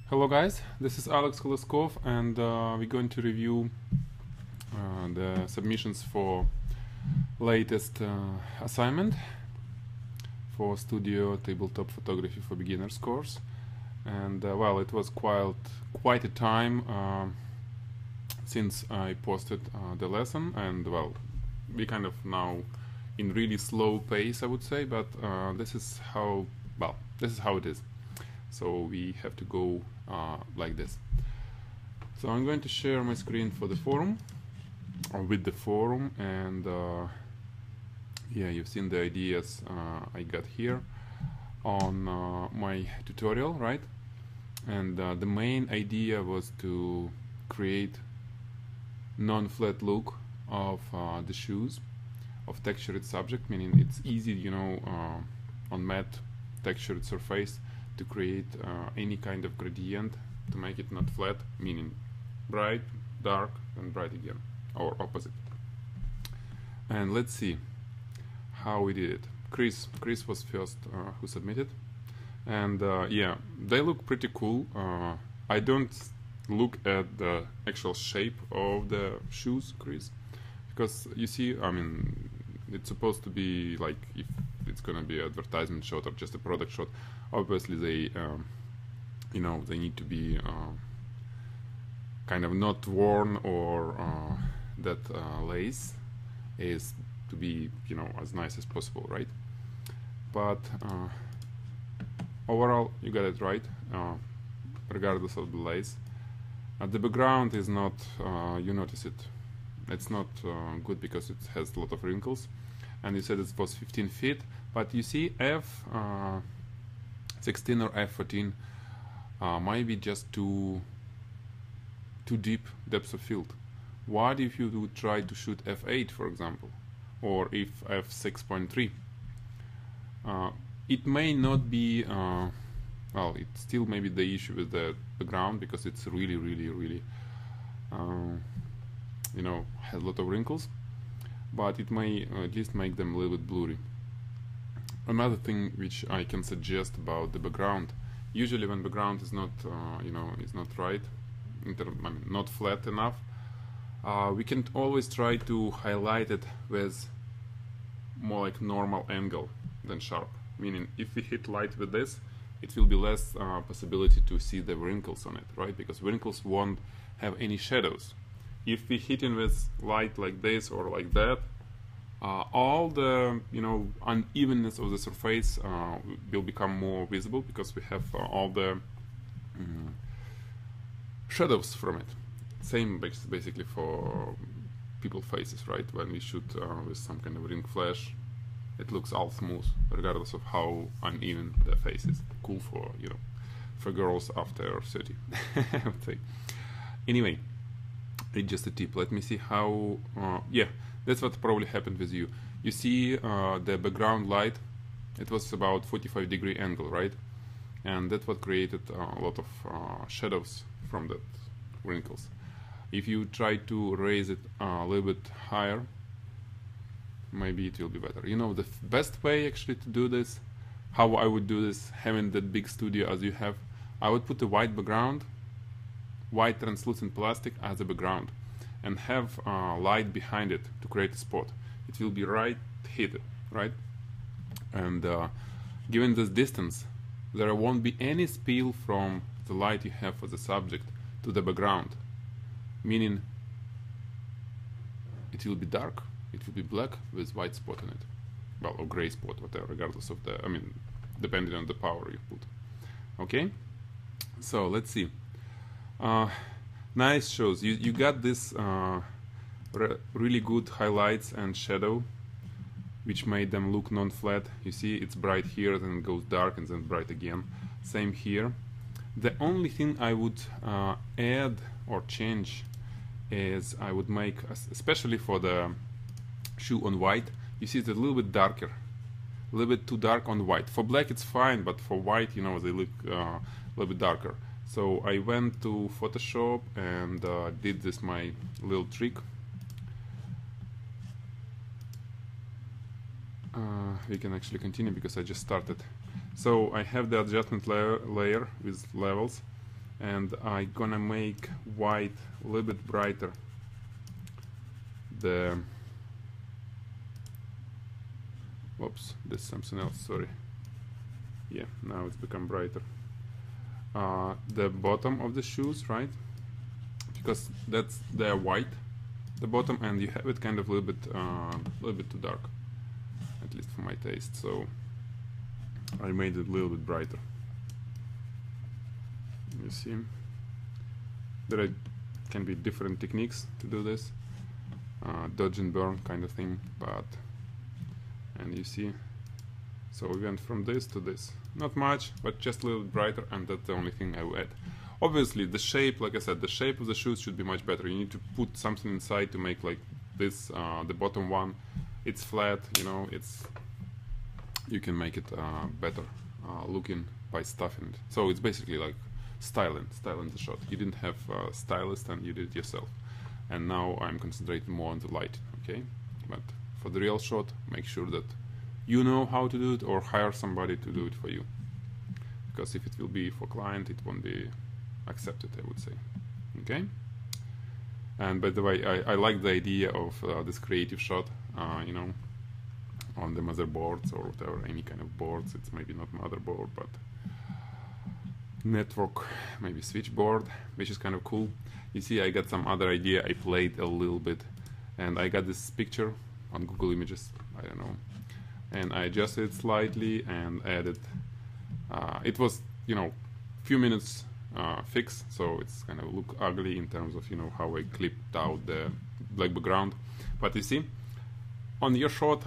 Hello guys, this is Alex Koloskov and we're going to review the submissions for latest assignment for Studio Tabletop Photography for Beginners course. And well, it was quite a time since I posted the lesson, and well, we kind of now in really slow pace, I would say, but this is how it is. So we have to go like this. So I'm going to share my screen for the forum, or with the forum, and yeah, you've seen the ideas I got here on my tutorial, right? And the main idea was to create non-flat look of the shoes of textured subject, meaning it's easy, you know, on matte textured surface to create any kind of gradient to make it not flat, meaning bright, dark, and bright again, or opposite. And let's see how we did it. Chris was first who submitted, and yeah, they look pretty cool. I don't look at the actual shape of the shoes, Chris, because you see, I mean, it's supposed to be like, if it's gonna be an advertisement shot or just a product shot, obviously they you know, they need to be kind of not worn, or that lace is to be, you know, as nice as possible, right? But overall you got it right, regardless of the lace. The background is not, you notice it, it's not good because it has a lot of wrinkles, and you said it was 15 feet, but you see F16 or F14 might be just too deep depth of field. What if you would try to shoot F8, for example, or if F6.3? It may not be, well, it still may be the issue with the background because it's really, you know, has a lot of wrinkles, but it may at least make them a little bit blurry. Another thing which I can suggest about the background, usually when background is not, you know, is not right, I mean, not flat enough, we can always try to highlight it with more like normal angle than sharp. Meaning, if we hit light with this, it will be less possibility to see the wrinkles on it, right? Because wrinkles won't have any shadows. If we hit in with light like this or like that, all the, you know, unevenness of the surface will become more visible because we have all the shadows from it. Same basically for people faces, right? When we shoot with some kind of ring flash, it looks all smooth, regardless of how uneven the face is. Cool for, you know, for girls after 30, I would say. Anyway, it's just a tip. Let me see how, yeah, that's what probably happened with you. You see the background light, it was about 45-degree angle, right? And that's what created a lot of shadows from that wrinkles. If you try to raise it a little bit higher, maybe it will be better. You know, the best way actually to do this, how I would do this, having that big studio as you have, I would put a white background, white translucent plastic as a background, and have light behind it to create a spot. It will be right hidden, right? And given this distance, there won't be any spill from the light you have for the subject to the background, meaning it will be dark, it will be black with white spot on it, well, or gray spot, whatever, regardless of the, I mean, depending on the power you put. Okay, so let's see. Nice shows. You got this really good highlights and shadow, which made them look non-flat. You see, it's bright here, then it goes dark, and then bright again. Same here. The only thing I would add or change is I would make, especially for the shoe on white, you see it's a little bit darker, a little bit too dark on white. For black it's fine, but for white, you know, they look a little bit darker. So I went to Photoshop and did this my little trick. We can actually continue because I just started. So I have the adjustment layer with levels, and I'm gonna make white a little bit brighter. Whoops, this is something else, sorry. Yeah, now it's become brighter. The bottom of the shoes, right? Because they're white, the bottom, and you have it kind of a little bit too dark, at least for my taste. So I made it a little bit brighter. You see, there can be different techniques to do this, dodge and burn kind of thing, and you see, so we went from this to this, not much, but just a little bit brighter, and that's the only thing I will add. Obviously the shape, like I said, the shape of the shoes should be much better. You need to put something inside to make like this, the bottom one, it's flat, you know, you can make it better looking by stuffing it. So it's basically like styling the shot. You didn't have a stylist and you did it yourself, and now I'm concentrating more on the light. Okay, but for the real shot, make sure that you know how to do it, or hire somebody to do it for you, because if it will be for client, it won't be accepted, I would say. Okay. And by the way, I like the idea of this creative shot, you know, on the motherboards or whatever, any kind of boards. It's maybe not motherboard, but network, maybe switchboard, which is kind of cool. You see, I got some other idea. I played a little bit, and I got this picture on Google Images, I don't know, and I adjusted it slightly and added, it was, you know, few minutes fix, so it's kind of look ugly in terms of, you know, how I clipped out the black background. But you see, on your shot,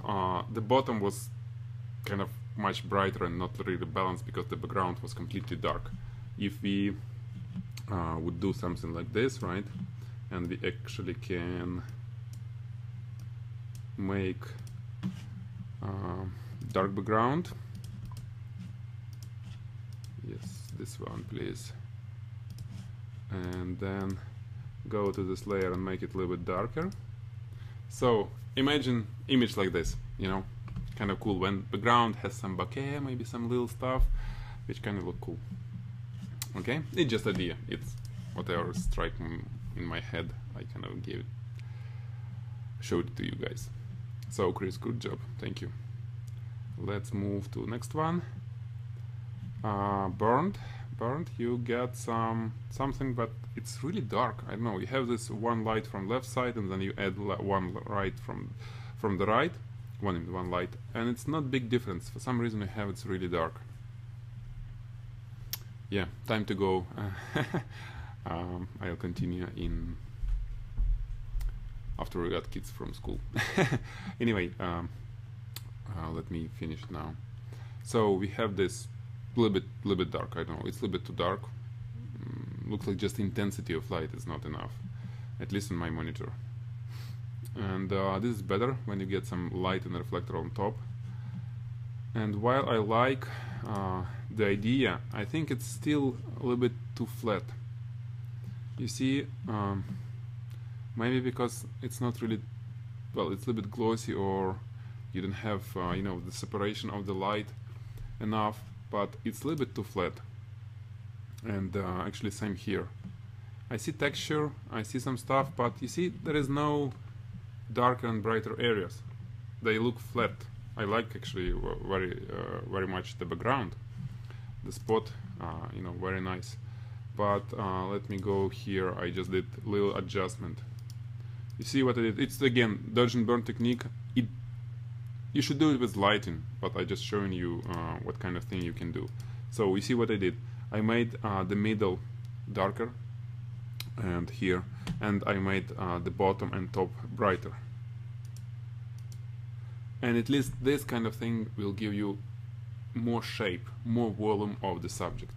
the bottom was kind of much brighter and not really balanced because the background was completely dark. If we would do something like this, right, and we actually can make dark background, yes, this one please, and then go to this layer and make it a little bit darker. So imagine image like this, you know, kind of cool when background has some bokeh, maybe some little stuff, which kind of look cool. Okay, it's just idea. It's whatever strike in my head. I kind of showed it to you guys. So Chris, good job, thank you. Let's move to next one. Burned. You get something, but it's really dark. I don't know. You have this one light from left side, and then you add one light from the right. One light, and it's not big difference. For some reason, you have it's really dark. Yeah, time to go. I'll continue after we got kids from school. Anyway, let me finish now. So we have this little bit dark. I don't know, it's a little bit too dark. Looks like just intensity of light is not enough, at least in my monitor. And this is better when you get some light and reflector on top. And while I like the idea, I think it's still a little bit too flat. You see, maybe because it's not really, well, it's a little bit glossy, or you don't have you know, the separation of the light enough, but it's a little bit too flat. And actually same here. I see texture, I see some stuff, but you see there is no darker and brighter areas. They look flat. I like actually very much the background, the spot, you know, very nice. But let me go here. I just did a little adjustment. You see what I did? It's again dodge and burn technique. You should do it with lighting, but I just showing you what kind of thing you can do. So you see what I did? I made the middle darker, and here, and I made the bottom and top brighter. And at least this kind of thing will give you more shape, more volume of the subject.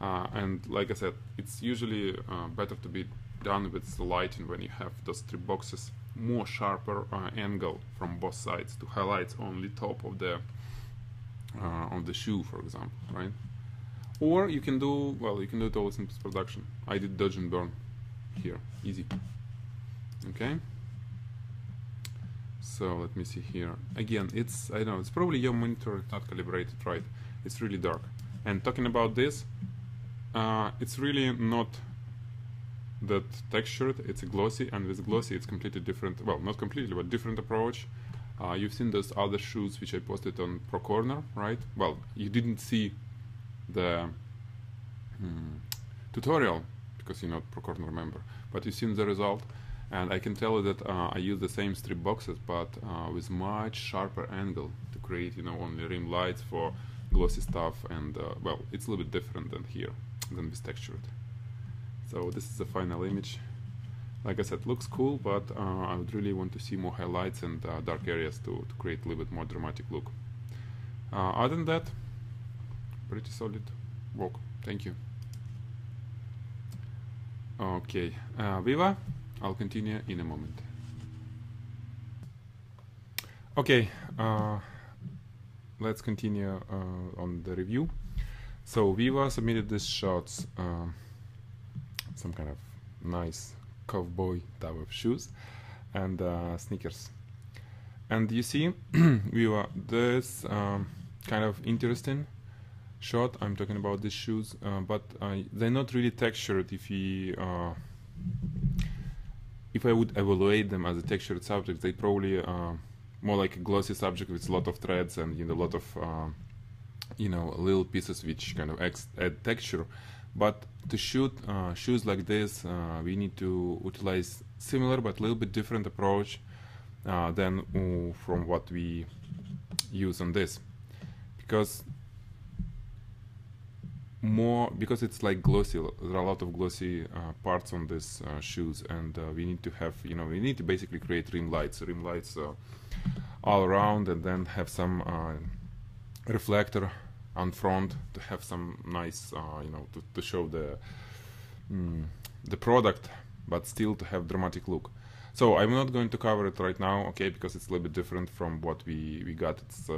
And like I said, it's usually better to be done with the lighting when you have those three boxes, more sharper angle from both sides to highlight only top of the shoe, for example, right? Or you can do, well, you can do it always in post-production. I did dodge and burn here, easy. Okay. So let me see here. Again, it's, I don't know, it's probably your monitor is not calibrated right. It's really dark. And talking about this, It's really not that textured, it's a glossy, and with glossy it's completely different, well, not completely, but different approach. You've seen those other shoes which I posted on Pro Corner, right? Well, you didn't see the tutorial because you're not Pro Corner member, but you've seen the result, and I can tell you that I use the same strip boxes, but with much sharper angle to create, only rim lights for glossy stuff, and well, it's a little bit different than here, than with textured. So this is the final image. Like I said, looks cool, but I would really want to see more highlights and dark areas to create a little bit more dramatic look. Other than that, pretty solid work. Thank you. Okay, Viva, I'll continue in a moment. Okay, let's continue on the review. So Viva submitted these shots, some kind of nice cowboy type of shoes and sneakers. And you see, Viva, this kind of interesting shot. I'm talking about these shoes, but they're not really textured. If I would evaluate them as a textured subject, they probably more like a glossy subject with a lot of threads and a lot of little pieces which kind of add texture. But to shoot shoes like this, we need to utilize similar but a little bit different approach than from what we use on this, because it's like glossy. There are a lot of glossy parts on these shoes, and we need to have, we need to basically create rim lights all around, and then have some reflector on front to have some nice, to show the product, but still to have dramatic look. So I'm not going to cover it right now, okay, because it's a little bit different from what we got. It's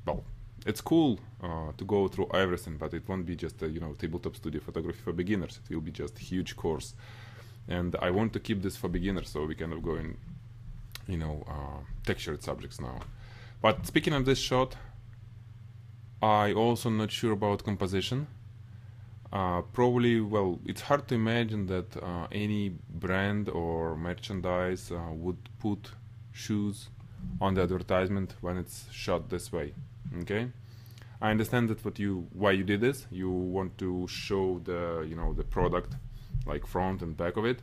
well, it's cool to go through everything, but it won't be just a tabletop studio photography for beginners. It will be just a huge course, and I want to keep this for beginners, so we kind of go in, textured subjects now. But speaking of this shot, I also not sure about composition. Probably, well, it's hard to imagine that any brand or merchandise would put shoes on the advertisement when it's shot this way. Okay, I understand that why you did this. You want to show the the product, like front and back of it,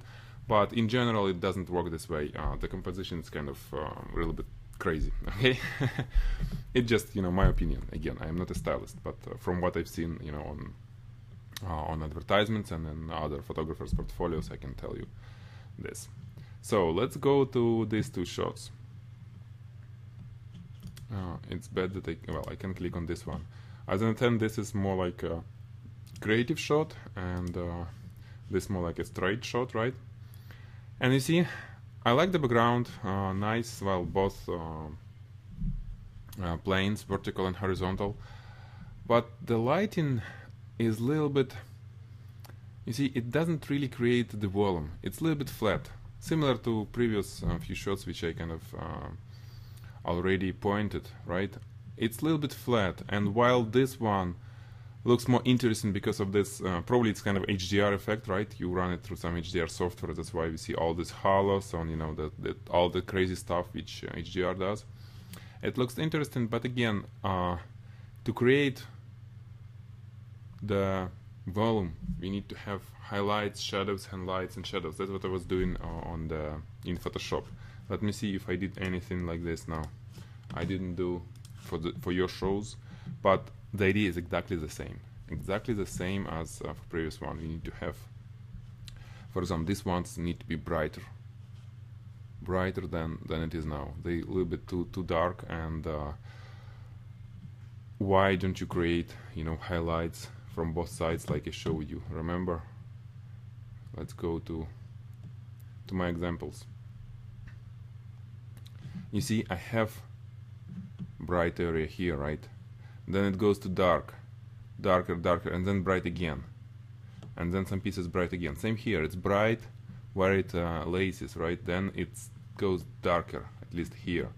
but in general it doesn't work this way. The composition is kind of a little bit crazy. Okay, it's just my opinion. Again, I am not a stylist, but from what I've seen on advertisements and in other photographers' portfolios, I can tell you this. So let's go to these two shots. It's bad that I can click on this one. As I understand, this is more like a creative shot, and this more like a straight shot, right? And you see, I like the background, nice, well, both planes, vertical and horizontal, but the lighting is a little bit, you see, it doesn't really create the volume. It's a little bit flat, similar to previous few shots which I kind of already pointed, right? It's a little bit flat, and while this one looks more interesting because of this, probably it's kind of HDR effect, right? You run it through some HDR software, that's why we see all these halos on, all the crazy stuff which HDR does. It looks interesting, but again, to create the volume, we need to have highlights, shadows, highlights, and shadows. That's what I was doing in Photoshop. Let me see if I did anything like this now. I didn't do for your shows, but the idea is exactly the same as for previous one. We need to have, for example, these ones need to be brighter than it is now. They a little bit too dark, and why don't you create highlights from both sides like I showed you? Remember, let's go to my examples. You see, I have bright area here, right? Then it goes to darker, and then bright again, and then some pieces bright again. Same here, it's bright where it laces, right? Then it goes darker, at least here,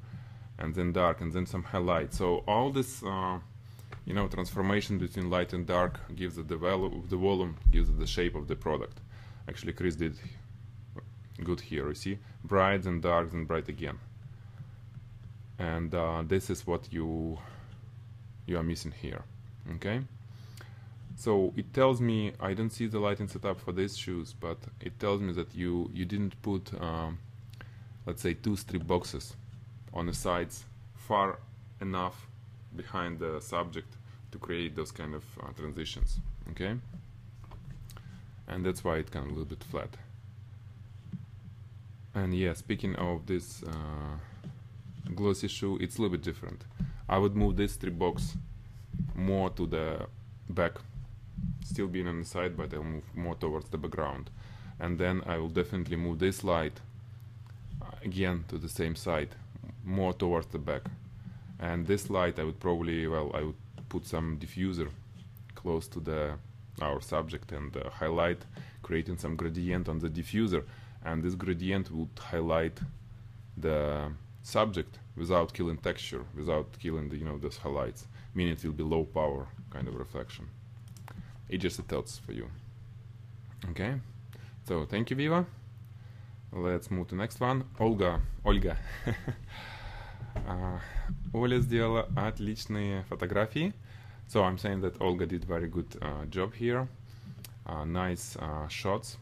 and then dark, and then some highlight. So all this you know, transformation between light and dark gives it the value of the volume, gives it the shape of the product. Actually, Chris did good here. You see, bright and dark and bright again, and this is what you are missing here. Okay, so it tells me, I don't see the lighting setup for these shoes, but it tells me that you didn't put let's say 2 strip boxes on the sides far enough behind the subject to create those kind of transitions. Okay, and that's why it kind of a little bit flat. And yeah, speaking of this glossy shoe, it's a little bit different. I would move this strip box more to the back, still being on the side, but I'll move more towards the background. And then I will definitely move this light again to the same side, more towards the back. And this light I would probably, well, I would put some diffuser close to our subject and highlight, creating some gradient on the diffuser, and this gradient would highlight the subject without killing texture, without killing the, you know, those highlights, meaning it will be low power kind of reflection. It's just a thoughts for you. Okay, so thank you, Viva. Let's move to the next one. Olga. Оля сделала отличные фотографии. So I'm saying that Olga did very good job here. Nice shots.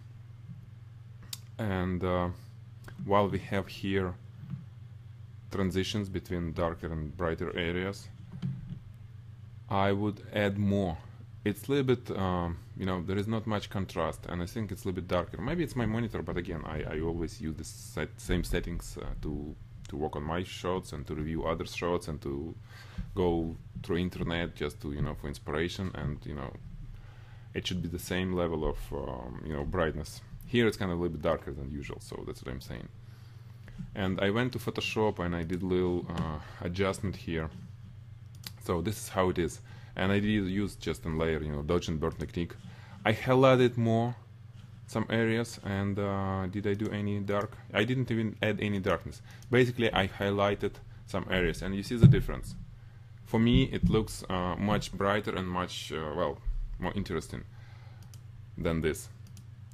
And while we have here transitions between darker and brighter areas, I would add more. It's a little bit, you know, there is not much contrast, and I think it's a little bit darker. Maybe it's my monitor, but again, I always use the same settings to work on my shots and to review other shots and to go through internet just to, you know, for inspiration. And, you know, it should be the same level of, you know, brightness. Here it's kind of a little bit darker than usual, so that's what I'm saying. And I went to Photoshop and I did a little adjustment here. So this is how it is. And I did use just a layer, you know, dodge and burn technique. I highlighted more some areas, and did I do any dark? I didn't even add any darkness. Basically, I highlighted some areas, and you see the difference. For me, it looks much brighter and much, well, more interesting than this.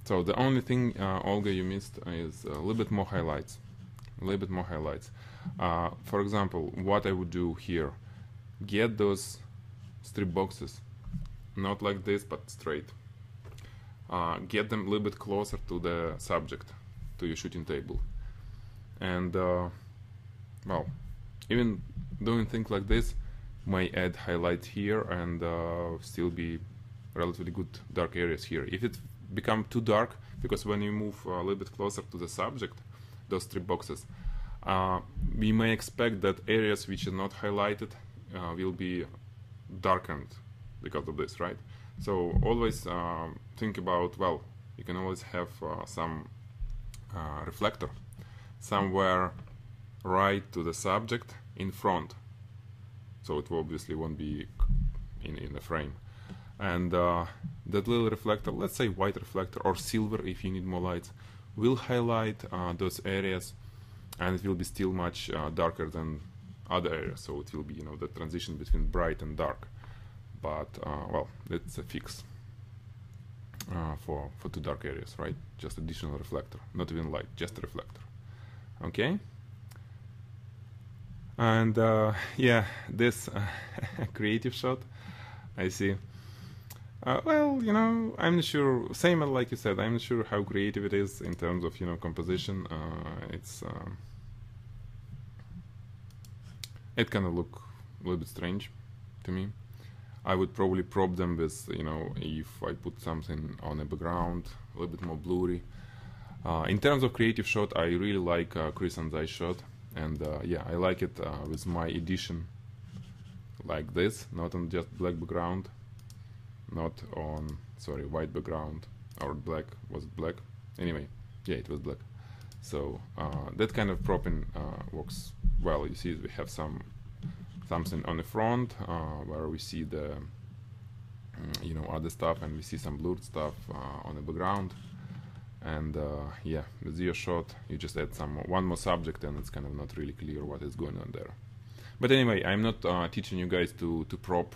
So the only thing, Olga, you missed is a little bit more highlights. A little bit more highlights. For example, what I would do here, get those strip boxes, not like this, but straight. Get them a little bit closer to the subject, to your shooting table. And, well, even doing things like this may add highlights here and still be relatively good dark areas here. If it become too dark, because when you move a little bit closer to the subject, those strip boxes, we may expect that areas which are not highlighted will be darkened because of this, right? So always think about, well, you can always have some reflector somewhere right to the subject in front, so it obviously won't be in the frame. And that little reflector, let's say white reflector or silver if you need more lights, will highlight those areas, and it will be still much darker than other areas. So it will be, you know, the transition between bright and dark. But well, that's a fix for two dark areas, right? Just additional reflector, not even light, just a reflector. Okay. And yeah, this creative shot, I see. Well, you know, I'm not sure. Same like you said, I'm not sure how creative it is in terms of, you know, composition. It's it kind of look a little bit strange to me. I would probably prop them with, you know, if I put something on the background, a little bit more blurry. In terms of creative shot, I really like Chris and I shot, and yeah, I like it with my edition like this, not on just black background, not on, sorry, white background, or black. Was it black? Anyway, yeah, it was black. So that kind of propping works well. You see, we have something on the front where we see the you know, other stuff, and we see some blurred stuff on the background. And yeah, with your shot, you just add one more subject, and it's kind of not really clear what is going on there. But anyway, I'm not teaching you guys to prop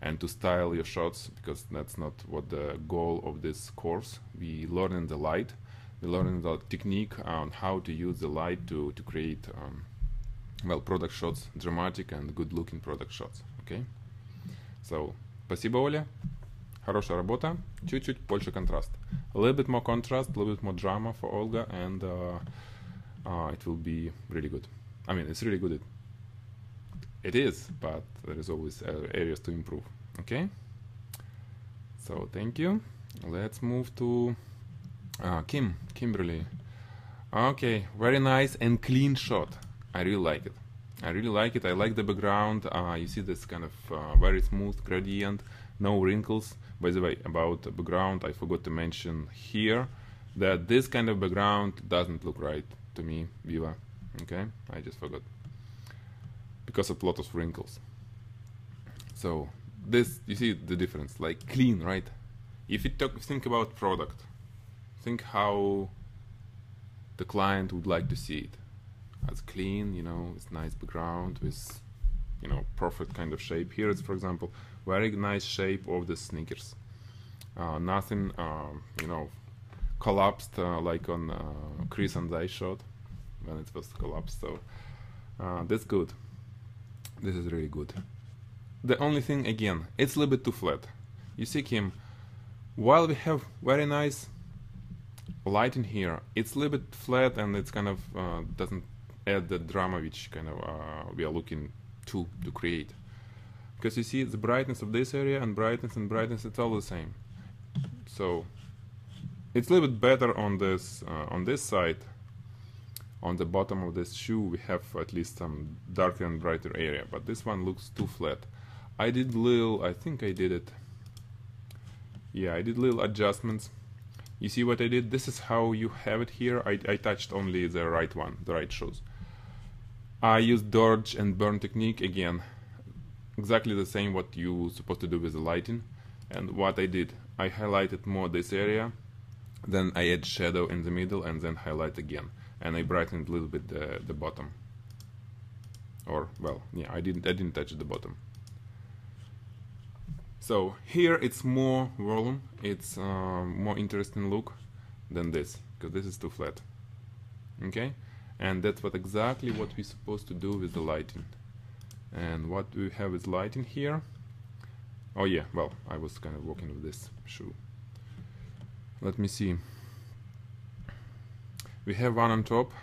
and to style your shots, because that's not what the goal of this course. We learn in the light, we learn the technique on how to use the light to create well, product shots, dramatic and good looking product shots. Okay, so спасибо, Оля, хорошая работа, чуть-чуть больше контраст, a little bit more contrast, a little bit more drama for Olga, and it will be really good. I mean, it's really good. It is, but there is always areas to improve. Okay, so thank you. Let's move to Kimberly. Okay, very nice and clean shot. I really like it. I really like it. I like the background. You see this kind of very smooth gradient, no wrinkles. By the way, about the background, I forgot to mention here that this kind of background doesn't look right to me, Viva. Okay, I just forgot, because of a lot of wrinkles. So this, you see the difference, like clean, right? If you think about product, think how the client would like to see it, as clean, you know, with nice background, with, you know, perfect kind of shape. Here it's, for example, very nice shape of the sneakers. Nothing, you know, collapsed like on Chris and I shot when it was collapsed. So that's good. This is really good. The only thing, again, it's a little bit too flat. You see, Kim, while we have very nice light in here, it's a little bit flat, and it's kind of doesn't add the drama which kind of we are looking to create. Because you see the brightness of this area and brightness, it's all the same. So it's a little bit better on this side. On the bottom of this shoe we have at least some darker and brighter area, but this one looks too flat. I did little, I think I did it. Yeah, I did little adjustments. You see what I did? This is how you have it here. I touched only the right one, the right shoes. I used dodge and burn technique again. Exactly the same what you supposed to do with the lighting. And what I did, I highlighted more this area, then I add shadow in the middle, and then highlight again. And I brightened a little bit the bottom. Or, well, yeah, I didn't touch the bottom. So here it's more volume, it's more interesting look than this, because this is too flat. Okay, and that's exactly what we're supposed to do with the lighting. And what we have is lighting here. Oh yeah, well, I was kind of working with this shoe. Let me see. We have one on top,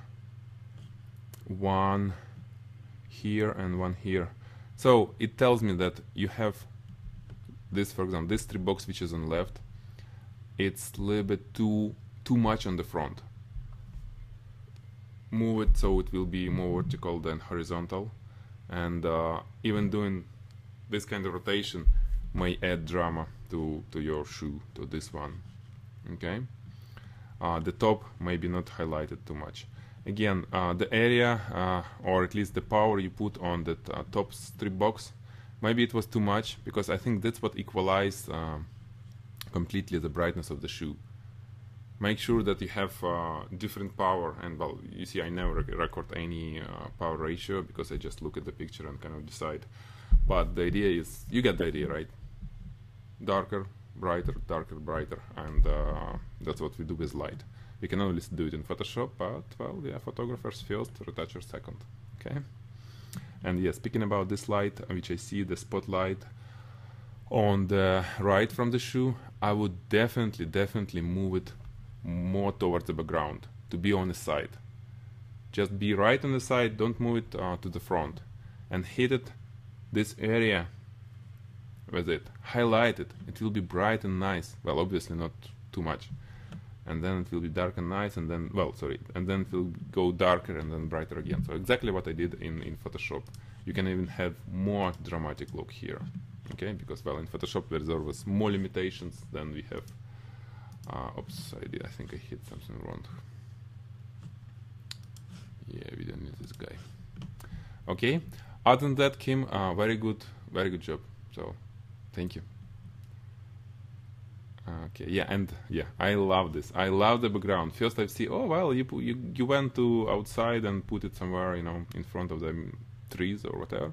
one here, and one here. So it tells me that you have this, for example, this strip box which is on left, it's a little bit too much on the front. Move it so it will be more vertical than horizontal, and even doing this kind of rotation may add drama to your shoe, to this one. Okay, the top maybe not highlighted too much. Again, the area or at least the power you put on the top strip box, maybe it was too much, because I think that's what equalized completely the brightness of the shoe. Make sure that you have different power, and well, you see I never record any power ratio, because I just look at the picture and kind of decide. But the idea is, you get the idea, right? Darker, brighter, darker, brighter, and that's what we do with light. We can only do it in Photoshop, but well, yeah, photographers first, retouchers second. Okay. And yeah, speaking about this light, which I see the spotlight on the right from the shoe, I would definitely move it more towards the background, to be on the side. Just be right on the side, don't move it to the front, and hit it, this area with it, highlight it, it will be bright and nice. Well, obviously not too much, and then it will be dark and nice, and then, well, sorry, and then it will go darker and then brighter again. So exactly what I did in Photoshop. You can even have more dramatic look here, okay? Because, well, in Photoshop there is always more limitations than we have. Oops, I think I hit something wrong. Yeah, we don't need this guy. Okay, other than that, Kim, very good job. So, thank you. Okay, yeah, and yeah, I love this. I love the background. First I see, oh well, you went to outside and put it somewhere, you know, in front of the trees or whatever.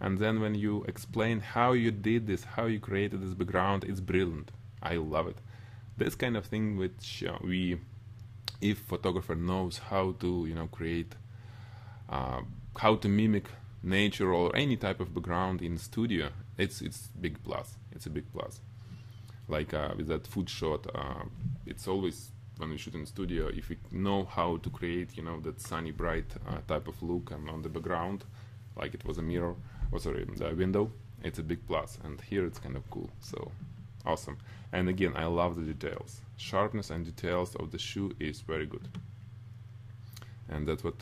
And then when you explain how you did this, how you created this background, it's brilliant. I love it. This kind of thing which if photographer knows how to, you know, create, how to mimic nature or any type of background in studio, it's big plus. It's a big plus. Like with that food shot, it's always when we shoot in studio, if we know how to create, you know, that sunny, bright type of look and on the background, like it was a mirror, or sorry, the window, it's a big plus. And here it's kind of cool. So awesome. And again, I love the details. Sharpness and details of the shoe is very good. And that's what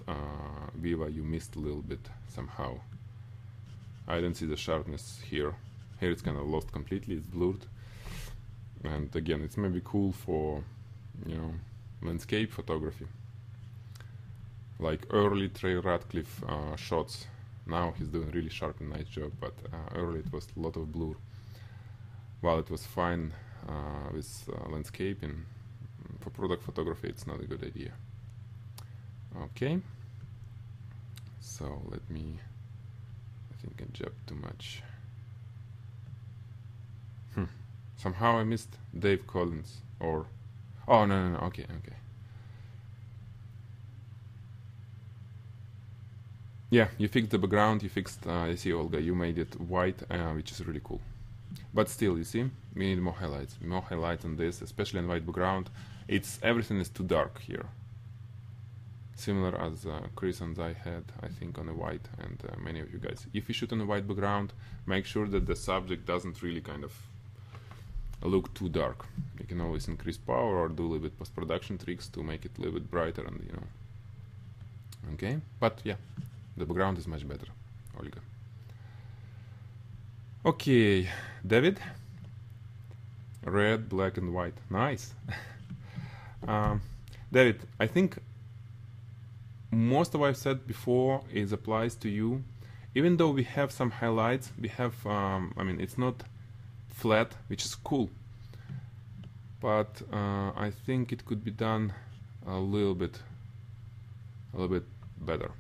Viva, you missed a little bit somehow. I don't see the sharpness here. Here it's kind of lost completely, it's blurred. And again, it's maybe cool for, you know, landscape photography. Like early Trey Ratcliffe shots. Now he's doing really sharp and nice job, but early it was a lot of blur. While it was fine with landscaping, for product photography it's not a good idea. Okay, so let me, I think I jabbed too much. Somehow I missed Dave Collins, or, oh no, okay. Yeah, you fixed the background, you fixed, I see Olga, you made it white, which is really cool. But still, you see, we need more highlights on this, especially in white background. Everything is too dark here. Similar as Chris and I had, I think, on a white, and many of you guys. If you shoot on a white background, make sure that the subject doesn't really kind of look too dark. You can always increase power or do a little bit post-production tricks to make it a little bit brighter, and you know. Okay, but yeah, the background is much better, Olga. Okay, David. Red, black, and white. Nice. David, I think most of what I've said before applies to you. Even though we have some highlights, we have, I mean, it's not flat, which is cool, but I think it could be done a little bit better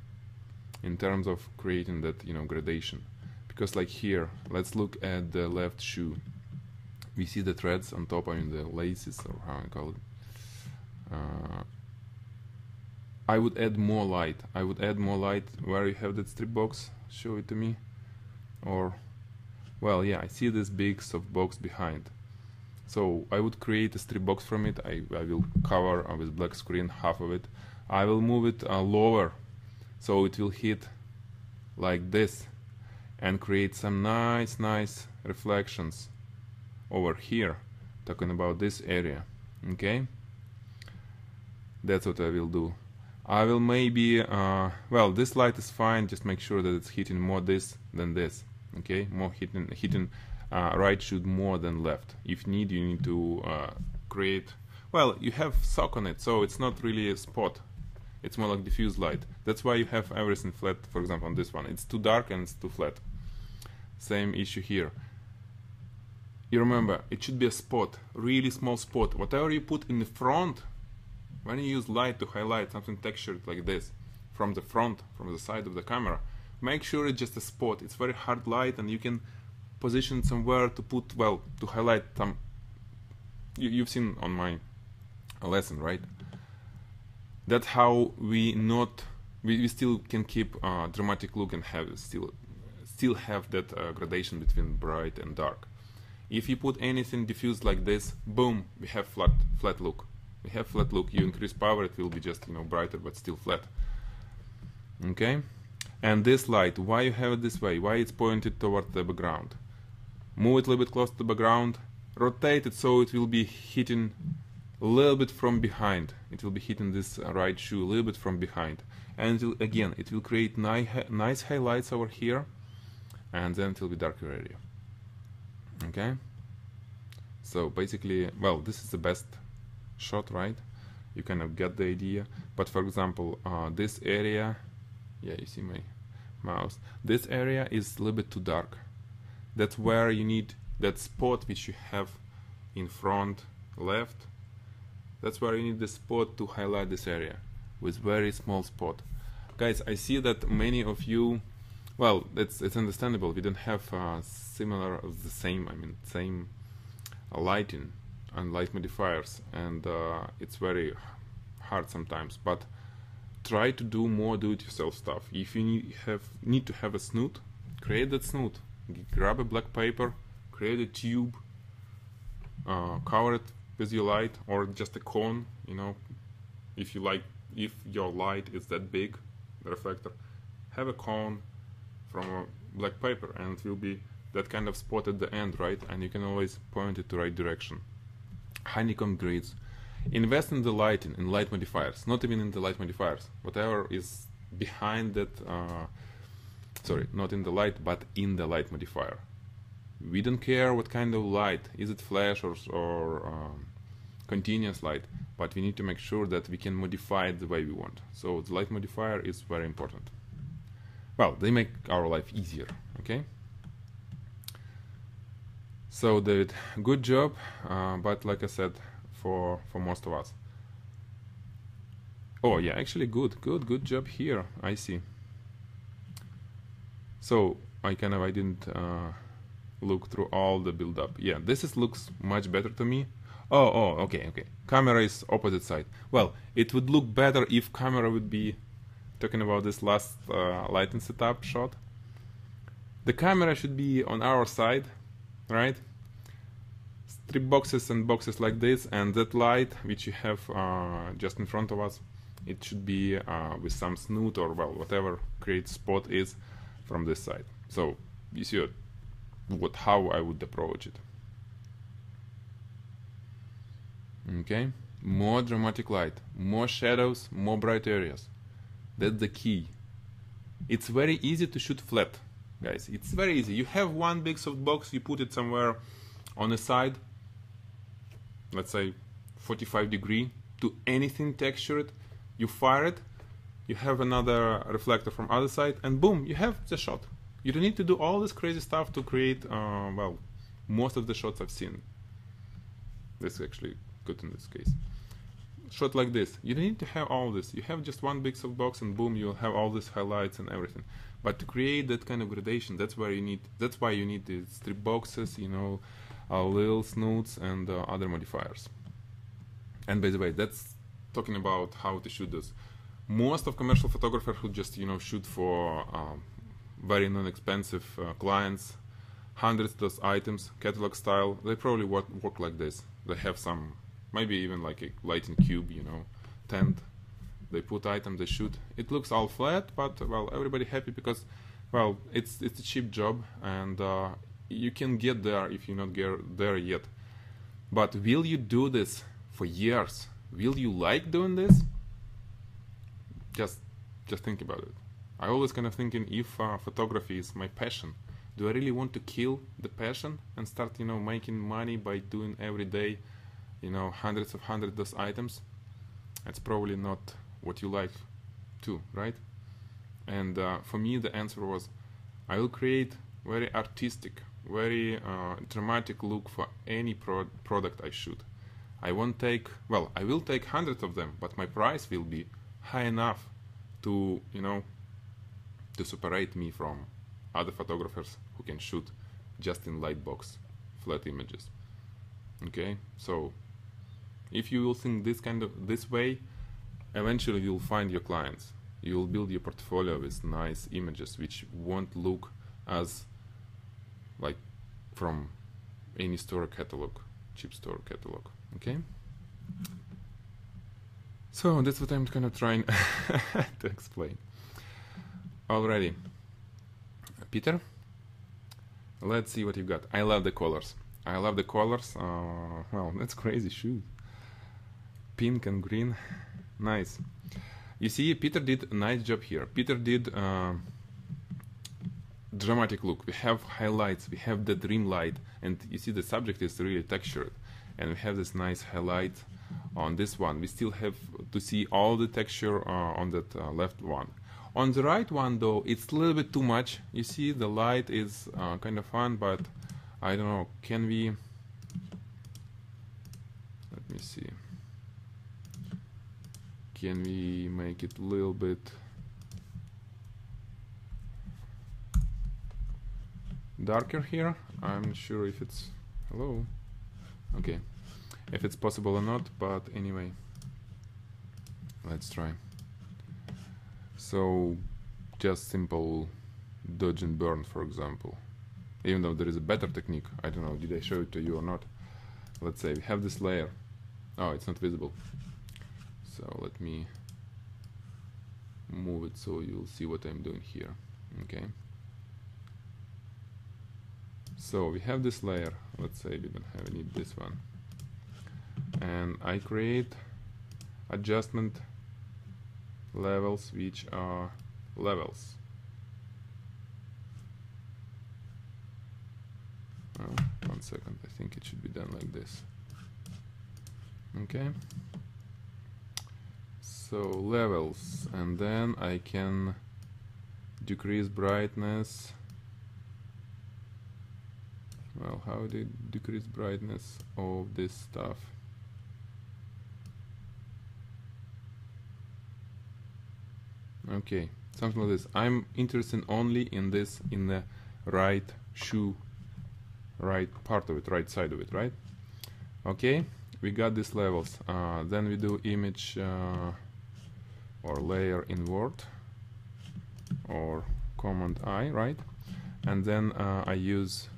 in terms of creating that, you know, gradation. Because like here, let's look at the left shoe. We see the threads on top, I mean the laces, or how I call it. I would add more light. I would add more light where you have that strip box. Show it to me. Or, well, yeah, I see this big soft box behind. So I would create a strip box from it. I will cover with black screen half of it. I will move it lower, so it will hit like this and create some nice reflections over here, talking about this area. Okay, that's what I will do. I will maybe well, this light is fine, just make sure that it's hitting more this than this. Okay, more hitting right should more than left. If need, you need to create, well, you have sock on it, so it's not really a spot, it's more like diffuse light. That's why you have everything flat. For example, on this one it's too dark and it's too flat. Same issue here. You remember, it should be a spot, really small spot. Whatever you put in the front, when you use light to highlight something textured like this from the front, from the side of the camera, make sure it's just a spot. It's very hard light, and you can position it somewhere to put, well, to highlight some. You've seen on my lesson, right? That's how we still can keep dramatic look and have still have that gradation between bright and dark. If you put anything diffused like this, boom, we have flat look. We have flat look. You increase power, it will be just, you know, brighter but still flat. Okay, and this light, why you have it this way? Why it's pointed toward the background? Move it a little bit close to the background. Rotate it so it will be hitting a little bit from behind. It will be hitting this right shoe a little bit from behind, and it will create nice highlights over here, and then it will be darker area. Okay, so basically, well, this is the best shot, right? You kind of get the idea. But for example, this area, yeah, you see my mouse, this area is a little bit too dark. That's where you need that spot which you have in front left. That's where you need the spot to highlight this area with very small spot. Guys, I see that many of you Well, it's understandable. We don't have same lighting and light modifiers, and it's very hard sometimes. But try to do more do-it-yourself stuff. If you need to have a snoot, create that snoot. Grab a black paper, create a tube, cover it with your light, or just a cone. If your light is that big, the reflector, have a cone from a black paper, and it will be that kind of spot at the end, right? And you can always point it to right direction. Honeycomb grids. Invest in the lighting, in light modifiers, not even in the light modifiers. Whatever is behind that, sorry, not in the light, but in the light modifier. We don't care what kind of light, is it flash or continuous light, but we need to make sure that we can modify it the way we want. So the light modifier is very important. Well, they make our life easier, okay? So David, good job, but like I said, for most of us. Oh yeah, actually good job here, I see. So I didn't look through all the build up. Yeah, looks much better to me. Oh, okay. Camera is opposite side. Well, it would look better if camera would be talking about this last lighting setup shot. The camera should be on our side, right? Strip boxes and boxes like this, and that light which you have just in front of us, it should be with some snoot or whatever create spot is from this side. So you see how I would approach it. Okay, more dramatic light, more shadows, more bright areas. That's the key. It's very easy to shoot flat, guys. It's very easy. You have one big soft box, you put it somewhere on the side, let's say 45 degree to anything textured, you fire it, you have another reflector from other side, and boom, you have the shot. You don't need to do all this crazy stuff to create, most of the shots I've seen. This is actually good in this case. Shot like this, you don't need to have all this. You have just one big softbox, and boom, you'll have all these highlights and everything. But to create that kind of gradation, that's why you need the strip boxes, little snoots and other modifiers. And by the way, that's talking about how to shoot this. Most of commercial photographers who just shoot for very non-expensive clients, hundreds of those items, catalog style, they probably work like this. They have some, maybe even like a lighting cube, tent. They put items, they shoot. It looks all flat, but everybody happy because, it's a cheap job, and you can get there if you're not there yet. But will you do this for years? Will you like doing this? Just think about it. I always kind of thinking, if photography is my passion, do I really want to kill the passion and start making money by doing every day hundreds of those items? That's probably not what you like too, right? And for me the answer was, I will create very artistic, very dramatic look for any product I shoot. I will take hundreds of them, but my price will be high enough to to separate me from other photographers who can shoot just in light box flat images. Okay, so if you will think this way, eventually you'll find your clients. You will build your portfolio with nice images which won't look as like from any store catalog, cheap store catalog. Okay, so that's what I'm kind of trying to explain. Alrighty, Peter, let's see what you got. I love the colors. That's crazy shoot. Pink and green, nice. You see, Peter did a nice job here. Peter did dramatic look. We have highlights, we have the dream light, and you see the subject is really textured, and we have this nice highlight on this one. We still have to see all the texture on that left one. On the right one though, it's a little bit too much. You see, the light is kind of fun, but I don't know, can we, let me see, can we make it a little bit, darker here. I'm not sure if it's hello. Okay, if it's possible or not, but anyway, let's try. So just simple dodge and burn, for example. Even though there is a better technique, I don't know, did I show it to you or not? Let's say we have this layer. Oh, it's not visible. So let me move it so you'll see what I'm doing here. Okay. So we have this layer. Let's say we don't have need this one. And I create adjustment levels which are levels. Oh, 1 second, I think it should be done like this. Okay. So levels, and then I can decrease brightness. Well, how do you decrease brightness of this stuff? Okay, something like this. I'm interested only in this, in the right shoe, right part of it, right side of it, right? Okay, we got these levels. Then we do image or layer invert or command I, right? And then I use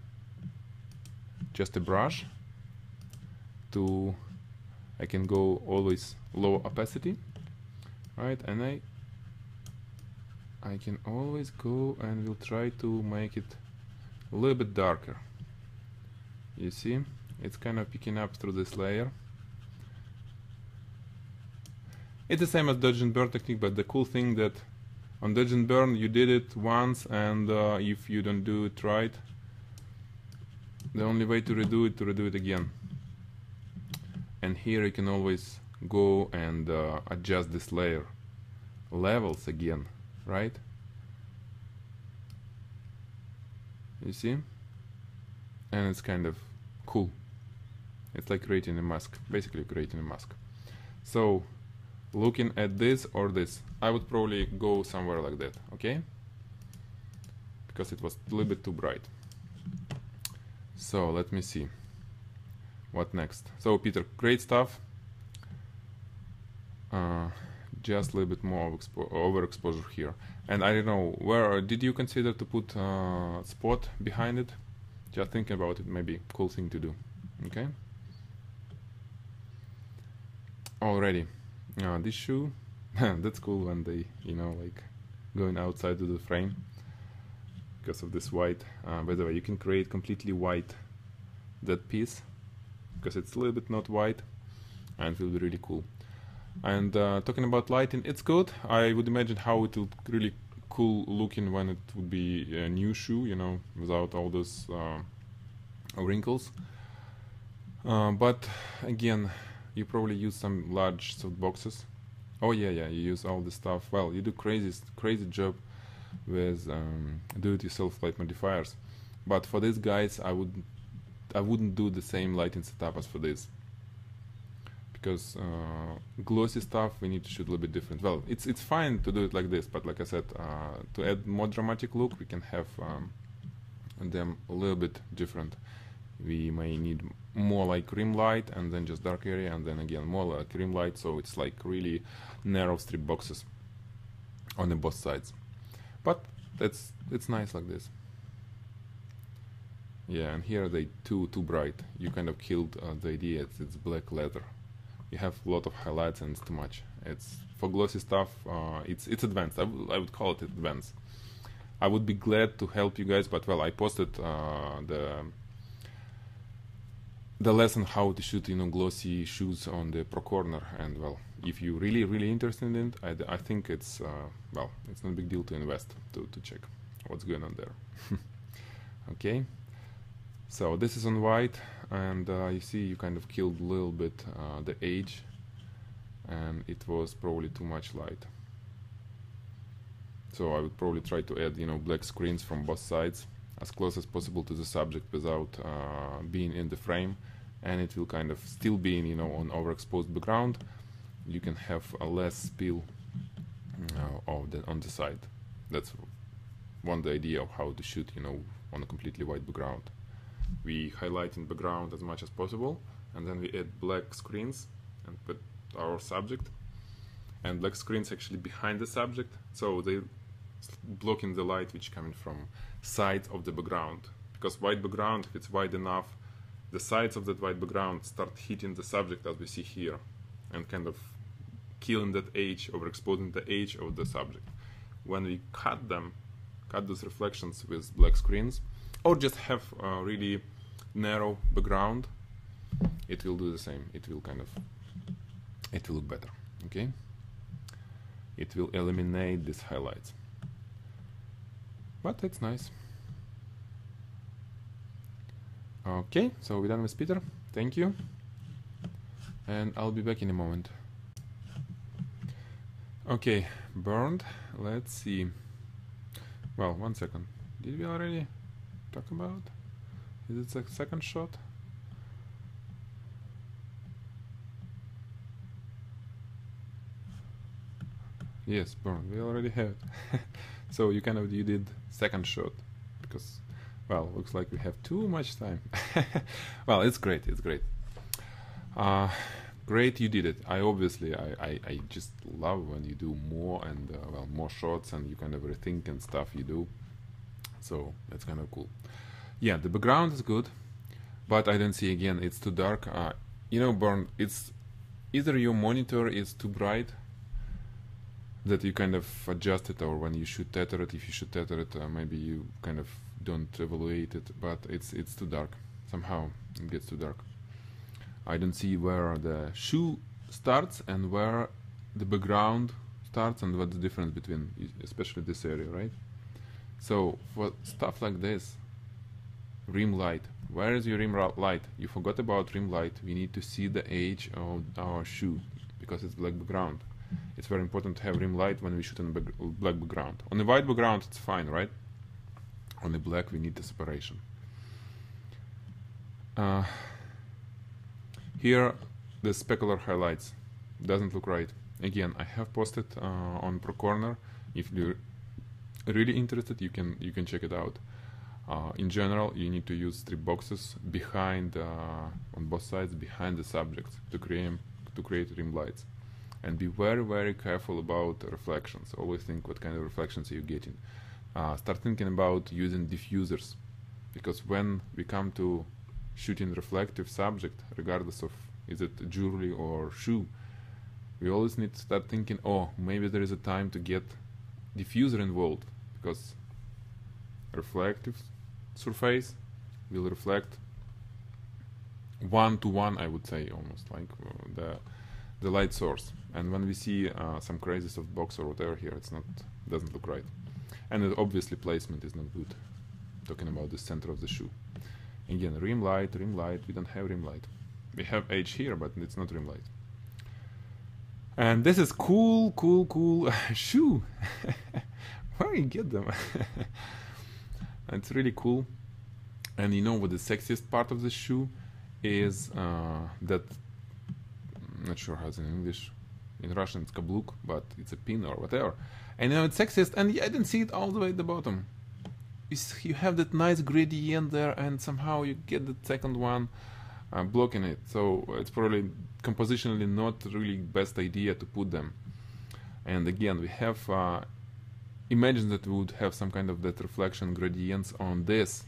just a brush to, I can go always low opacity, right? And I can always go and we'll try to make it a little bit darker. You see, it's kind of picking up through this layer. It's the same as dodge and burn technique, but the cool thing that on dodge and burn you did it once, and if you don't do it right, the only way to redo it again. And here you can always go and adjust this layer levels again, right? You see? And it's kind of cool. It's like creating a mask, basically creating a mask. So looking at this or this, I would probably go somewhere like that, okay? Because it was a little bit too bright. So let me see what next. So Peter, great stuff. Just a little bit more overexposure here. And I don't know, where did you consider to put spot behind it? Just thinking about it, maybe cool thing to do. Okay. Already, this shoe, that's cool when they, you know, like going outside of the frame because of this white. By the way, you can create completely white that piece because it's a little bit not white, and it will be really cool. And talking about lighting, it's good. I would imagine how it will really cool looking when it would be a new shoe, you know, without all those wrinkles. But again, you probably use some large soft boxes. Oh yeah, you use all this stuff. Well, you do crazy job with do-it-yourself light modifiers. But for these guys, I wouldn't do the same lighting setup as for this. Because glossy stuff we need to shoot a little bit different. Well, it's fine to do it like this, but like I said, to add more dramatic look, we can have them a little bit different. We may need more like rim light and then just dark area, and then again more like rim light, so it's like really narrow strip boxes on the both sides. But it's nice like this. Yeah, and here they too bright. You kind of killed the idea. It's black leather. You have a lot of highlights and it's too much. It's for glossy stuff. It's advanced. I would call it advanced. I would be glad to help you guys, but well, I posted the lesson how to shoot, you know, glossy shoes on the Pro Corner, and well, if you really interested in it, I think it's well, it's not a big deal to invest to check what's going on there. Okay, so this is on white, and you see you kind of killed a little bit the edge, and it was probably too much light. So I would probably try to add, you know, black screens from both sides as close as possible to the subject without being in the frame, and it will kind of still be in, you know, on overexposed background. You can have a less spill on the side. That's one the idea of how to shoot, you know, on a completely white background. We highlight in background as much as possible, and then we add black screens and put our subject. And black screens actually behind the subject, so they blocking the light which coming from sides of the background. Because white background, if it's wide enough, the sides of that white background start hitting the subject as we see here, and kind of killing that edge, overexposing the edge of the subject. When we cut those reflections with black screens, or just have a really narrow background, it will do the same. It will look better, okay? It will eliminate these highlights. But it's nice. Okay, so we're done with Peter. Thank you. And I'll be back in a moment. Okay, burned. Let's see. Well, 1 second. Did we already talk about? Is it a second shot? Yes, burned. We already have it. So you did second shot because, well, looks like we have too much time. Well, it's great. It's great. Great, you did it. I just love when you do more and well, more shots, and you kind of rethink and stuff you do. So that's kind of cool. Yeah, the background is good, but I don't see, again, it's too dark. You know, Burn, it's either your monitor is too bright that you kind of adjust it, or when you should tether it, if you should tether it, maybe you kind of don't evaluate it, but it's too dark. Somehow it gets too dark. I don't see where the shoe starts and where the background starts, and what's the difference between, especially this area, right? So for stuff like this, rim light, where is your rim light? You forgot about rim light. We need to see the edge of our shoe because it's black background. It's very important to have rim light when we shoot on black background. On the white background it's fine, right? On the black we need the separation. Here the specular highlights doesn't look right. Again, I have posted on Pro Corner. If you're really interested, you can check it out. In general, you need to use strip boxes behind on both sides behind the subject to create rim lights. And be very, very careful about reflections. Always think what kind of reflections you're getting. Start thinking about using diffusers, because when we come to shooting reflective subject, regardless of is it jewelry or shoe, we always need to start thinking, oh, maybe there is a time to get diffuser involved, because reflective surface will reflect 1-to-1, I would say, almost like the light source. And when we see some crazy softbox or whatever here, doesn't look right. And obviously placement is not good. Talking about the center of the shoe. Again, rim light, we don't have rim light. We have edge here, but it's not rim light. And this is cool shoe. Where you get them? It's really cool. And you know what the sexiest part of the shoe is? That, I'm not sure how it's in English. In Russian it's kabluk, but it's a pin or whatever. And you know it's sexiest, and I didn't see it all the way at the bottom. You have that nice gradient there, and somehow you get the second one blocking it. So it's probably compositionally not really best idea to put them. And again, we have imagine that we would have some kind of that reflection gradients on this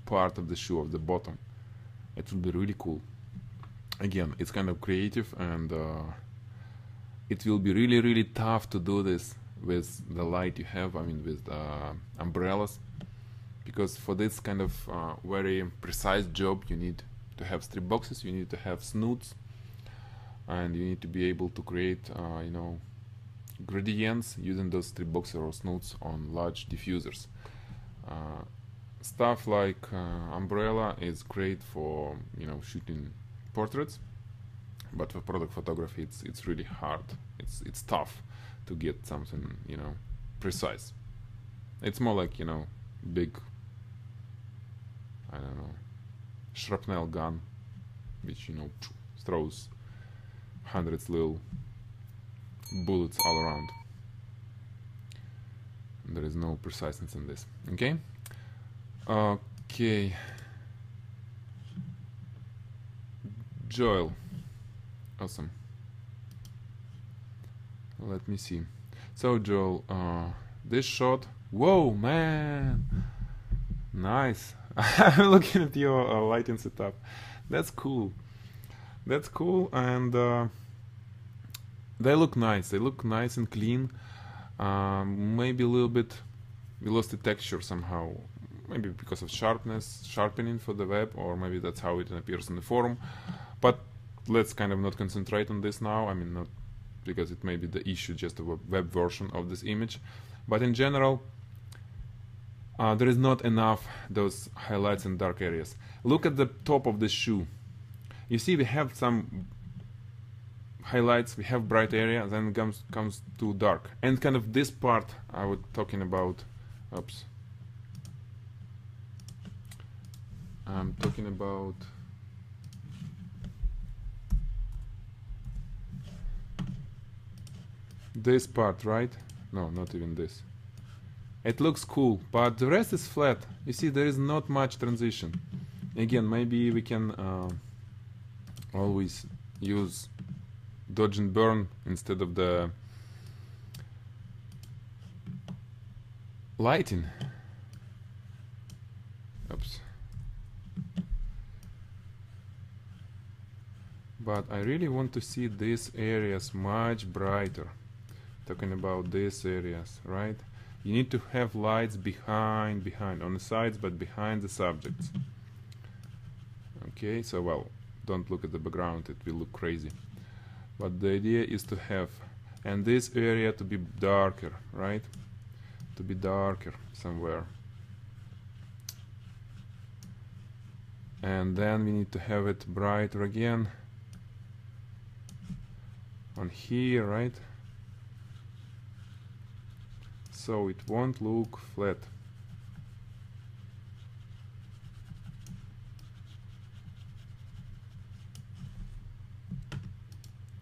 part of the shoe, of the bottom. It would be really cool. Again, it's kind of creative, and it will be really, really tough to do this with the light you have, I mean with umbrellas, because for this kind of very precise job you need to have strip boxes, you need to have snoots, and you need to be able to create you know, gradients using those strip boxes or snoots on large diffusers. Stuff like umbrella is great for, you know, shooting portraits, but for product photography it's really hard. It's tough to get something, you know, precise. It's more like, you know, big, I don't know, shrapnel gun, which, you know, throws hundreds little bullets all around. There is no preciseness in this. Okay. Okay. Joel. Awesome. Let me see. So Joel, this shot. Whoa, man! Nice. I'm looking at your lighting setup. That's cool. That's cool, and they look nice. They look nice and clean. Maybe a little bit we lost the texture somehow. Maybe because of sharpening for the web, or maybe that's how it appears in the forum. But let's kind of not concentrate on this now. I mean, not because it may be the issue, just a web version of this image. But in general, there is not enough those highlights in dark areas. Look at the top of the shoe. You see we have some highlights, we have bright area, then comes to dark. And kind of this part I was talking about, oops. I'm talking about this part, right? No, not even this. It looks cool, but the rest is flat. You see, there is not much transition. Again, maybe we can always use dodge and burn instead of the lighting. Oops. But I really want to see these areas much brighter. Talking about these areas, right? You need to have lights behind, on the sides, but behind the subjects. Okay, so well, don't look at the background, it will look crazy. But the idea is to have, and this area to be darker, right? To be darker somewhere. And then we need to have it brighter again on here, right? So it won't look flat.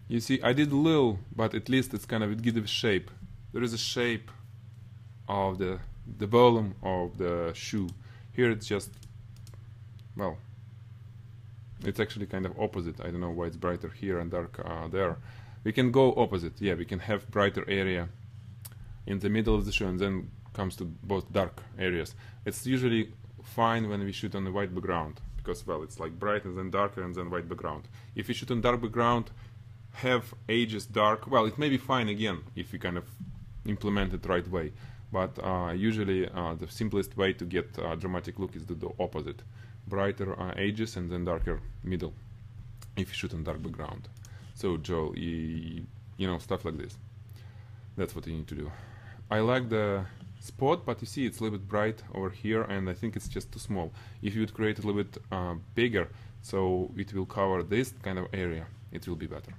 You see, I did little, but at least it's kind of, it gives a shape. There is a shape of the volume of the shoe. Here it's just, well, it's actually kind of opposite. I don't know why it's brighter here and dark there. We can go opposite. Yeah, we can have brighter area in the middle of the shoe and then comes to both dark areas. It's usually fine when we shoot on a white background because, well, it's like bright and then darker and then white background. If you shoot on dark background, have edges dark, well, it may be fine again if you kind of implement it right way. But usually the simplest way to get a dramatic look is to do opposite. Brighter edges and then darker middle if you shoot on dark background. So Joel, you know, stuff like this. That's what you need to do. I like the spot, but you see it's a little bit bright over here and I think it's just too small. If you would create a little bit bigger, so it will cover this kind of area, it will be better.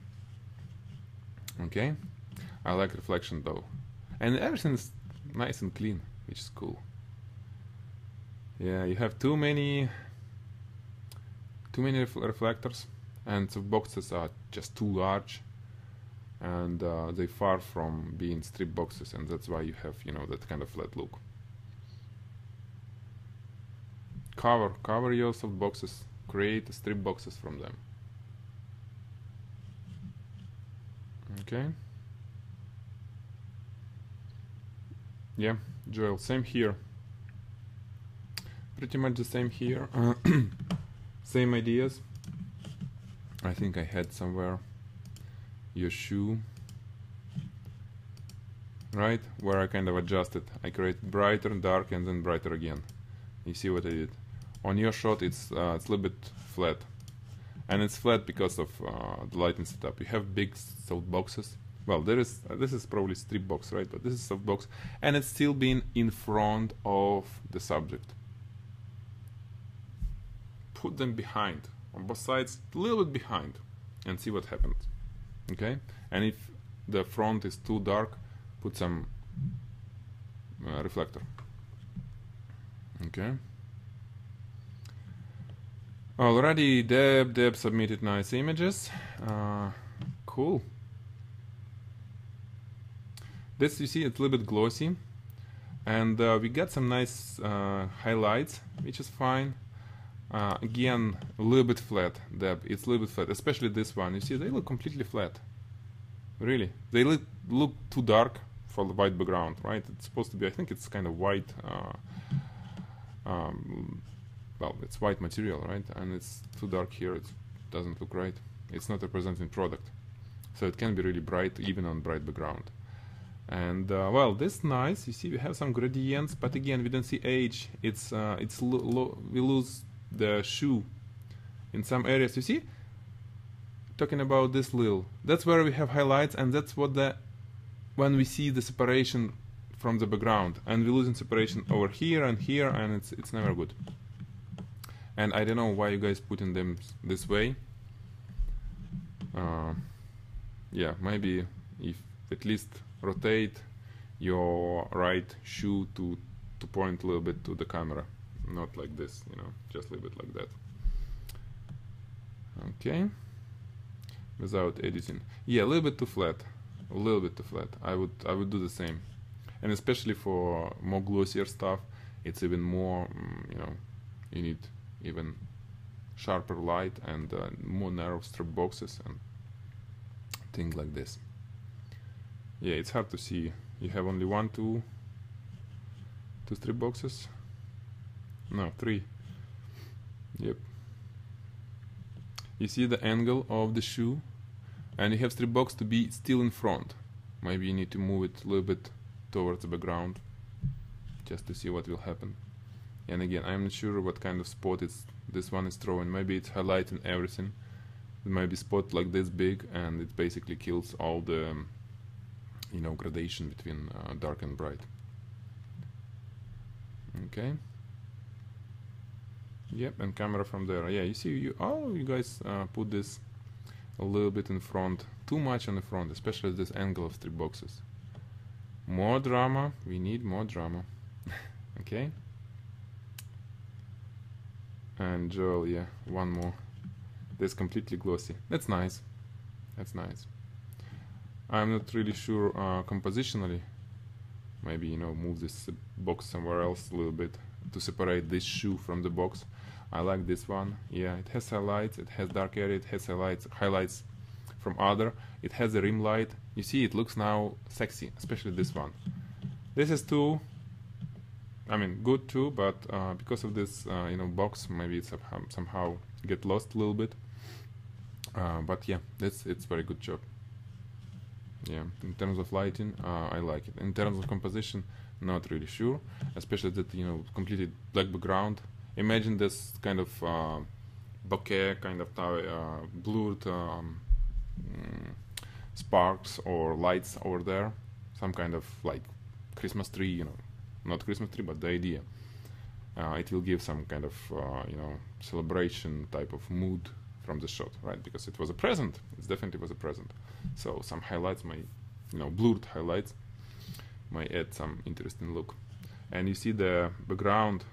Okay? I like reflection though. And everything is nice and clean, which is cool. Yeah, you have too many reflectors, and the boxes are just too large, and they far from being strip boxes, and that's why you have, you know, that kind of flat look. Cover your soft boxes, create strip boxes from them. Okay. Yeah, Joel, same here. Pretty much the same here. Same ideas. I think I had somewhere your shoe, right, where I kind of adjusted. I created brighter, dark, and then brighter again. You see what I did? On your shot, it's a little bit flat, and it's flat because of the lighting setup. You have big soft boxes. Well, this is probably strip box, right? But this is soft box, and it's still being in front of the subject. Put them behind, on both sides, a little bit behind, and see what happens. Okay? And if the front is too dark, put some reflector. Okay? Already Deb submitted nice images. Cool. This, you see, it's a little bit glossy, And we got some nice highlights, which is fine. Again, a little bit flat, it's a little bit flat, especially this one. You see, they look completely flat. Really, they look too dark for the white background, right? It's supposed to be, I think it's kind of white, well, it's white material, right? And it's too dark here, it doesn't look right. It's not representing product. So it can be really bright, even on bright background. And well, this is nice. You see, we have some gradients, but again, we don't see age. We lose the shoe in some areas. You see, talking about this little, that's where we have highlights, and that's what when we see the separation from the background, and we're losing separation over here, and it's never good. And I don't know why you guys putting them this way. Yeah, maybe if at least rotate your right shoe to point a little bit to the camera, not like this, you know, just a little bit like that. Okay, without editing. Yeah, a little bit too flat, a little bit too flat. I would do the same, and especially for more glossier stuff, it's even more, you know, you need even sharper light and more narrow strip boxes and things like this. Yeah, it's hard to see. You have only two strip boxes? No, 3. Yep. You see the angle of the shoe, and you have strip box to be still in front. Maybe you need to move it a little bit towards the background just to see what will happen. And again, I'm not sure what kind of spot this one is throwing. Maybe it's highlighting everything. It might be spot like this big, and it basically kills all the you know, gradation between dark and bright. Okay. Yep, and camera from there. Yeah, you see, you guys put this a little bit in front, too much on the front, especially this angle of strip boxes. More drama. We need more drama. Okay. And Joel, yeah, one more. This completely glossy. That's nice. That's nice. I'm not really sure compositionally. Maybe, you know, move this box somewhere else a little bit to separate this shoe from the box. I like this one. Yeah, it has highlights, it has dark area, it has highlights from other. It has a rim light. You see, it looks now sexy, especially this one. This is too, I mean, good too, but because of this, you know, box, maybe it's somehow get lost a little bit. But yeah, it's very good job. Yeah, in terms of lighting, I like it. In terms of composition, not really sure, especially that, you know, completely black background. Imagine this kind of bokeh, kind of blurred sparks or lights over there, some kind of like Christmas tree, you know, not Christmas tree, but the idea. It will give some kind of, you know, celebration type of mood from the shot, right? Because it was a present. It definitely was a present. So some highlights might, you know, blurred highlights might add some interesting look. And you see the background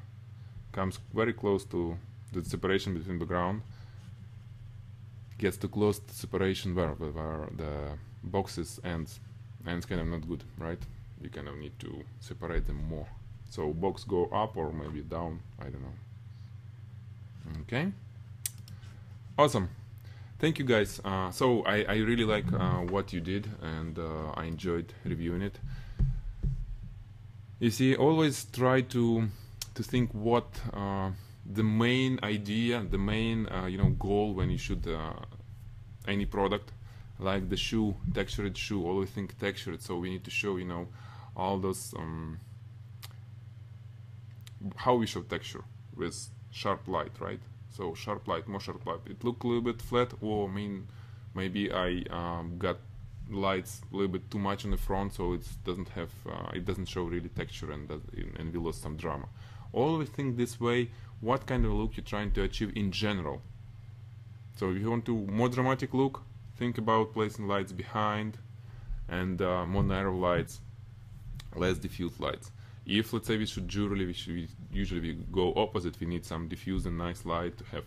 comes very close to the separation between background. Gets too close to separation where the boxes ends, and it's kind of not good, right? You kind of need to separate them more. So box go up or maybe down, I don't know. Okay. Awesome. Thank you guys. So I really like what you did, and I enjoyed reviewing it. You see, always try to think what the main idea, the main you know, goal when you shoot any product, like the shoe, textured shoe. Always think textured. So we need to show, you know, all those how we show texture with sharp light, right? So sharp light, more sharp light. It looked a little bit flat, or I mean, maybe I got lights a little bit too much on the front, so it doesn't show really texture, and we lost some drama. Always think this way: what kind of look you're trying to achieve in general. So if you want to more dramatic look, think about placing lights behind, and more narrow lights, less diffuse lights. If, let's say, we shoot jewelry, usually we go opposite. We need some diffuse and nice light to have,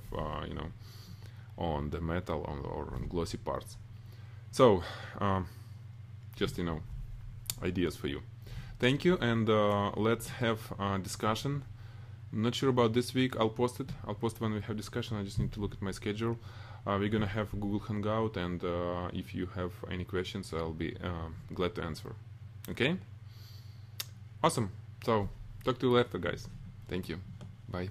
you know, on the metal or on glossy parts. So, just, you know, ideas for you. Thank you, and let's have a discussion. Not sure about this week. I'll post it. I'll post when we have discussion. I just need to look at my schedule. We're gonna have Google Hangout, and if you have any questions, I'll be glad to answer. Okay? Awesome. So, talk to you later, guys. Thank you. Bye.